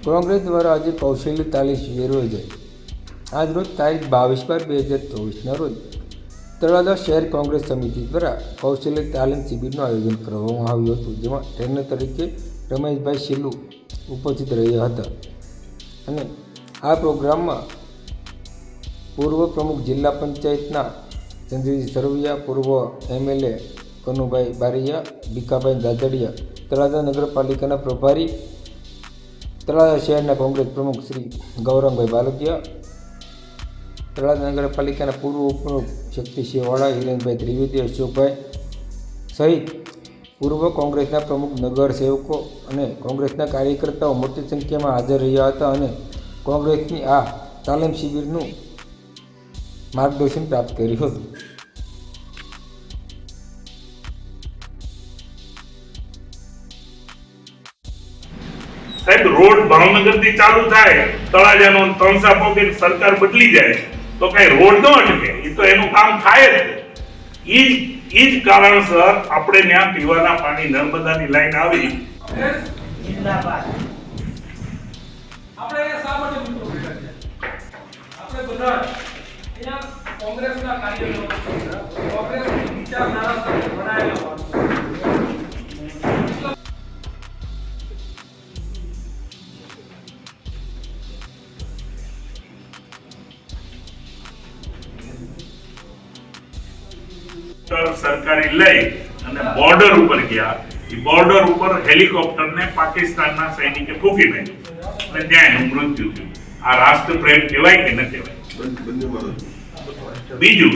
કોંગ્રેસ દ્વારા આજે કૌશલ્ય તાલીમ શિબિર યોજાઈ. આજ રોજ તારીખ 22/12/2024ના રોજ તળાજા શહેર કોંગ્રેસ સમિતિ દ્વારા કૌશલ્ય તાલીમ શિબિરનું આયોજન કરવામાં આવ્યું હતું, જેમાં ટ્રેનર તરીકે રમેશભાઈ શિલ્લુ ઉપસ્થિત રહ્યા હતા. અને આ પ્રોગ્રામમાં પૂર્વ પ્રમુખ જિલ્લા પંચાયતના સંજયજી સરવૈયા, પૂર્વ MLA કનુભાઈ બારૈયા, ભીખાભાઈ દાદડિયા, તળાજા નગરપાલિકાના પ્રભારી, તળાજા શહેરના કોંગ્રેસ પ્રમુખ શ્રી ગૌરંગભાઈ બાલકિયા, તળાજા નગરપાલિકાના પૂર્વ ઉપપ્રમુખ શક્તિસિંહ વાળા, હિરેનભાઈ ત્રિવેદી, અશોકભાઈ સહિત પૂર્વ કોંગ્રેસના પ્રમુખ, નગર સેવકો અને કોંગ્રેસના કાર્યકર્તાઓ મોટી સંખ્યામાં હાજર રહ્યા હતા અને કોંગ્રેસની આ તાલીમ શિબિરનું માર્ગદર્શન પ્રાપ્ત કર્યું હતું. સાહેબ, રોડ ભાવનગર થી ચાલુ થાય, તળાજાનો ત્રણસા પોકે સરકાર બદલી જાય તો કઈ રોડ ન અટકે, એ તો એનું કામ થાય જ. ઈ જ કારણસર આપણે ત્યાં પીવાના પાણી નર્મદાની લાઈન આવી. જિંદાબાદ. આપણે શા માટે મિત્રો ભેગા છે? આપણે બધા અહીંયા કોંગ્રેસના કાર્યકરો, કોંગ્રેસની વિચારધારા સાથે ભણાયેલા હોય. સરકારી લઈ અને બોર્ડર ઉપર ગયા. એ બોર્ડર ઉપર હેલિકોપ્ટરને પાકિસ્તાનના સૈનિકે ફૂંકી નાખ્યું અને ત્યાં એનું મૃત્યુ થયું. આ રાષ્ટ્ર પ્રેમ કહેવાય કે ન કહેવાય? બીજું,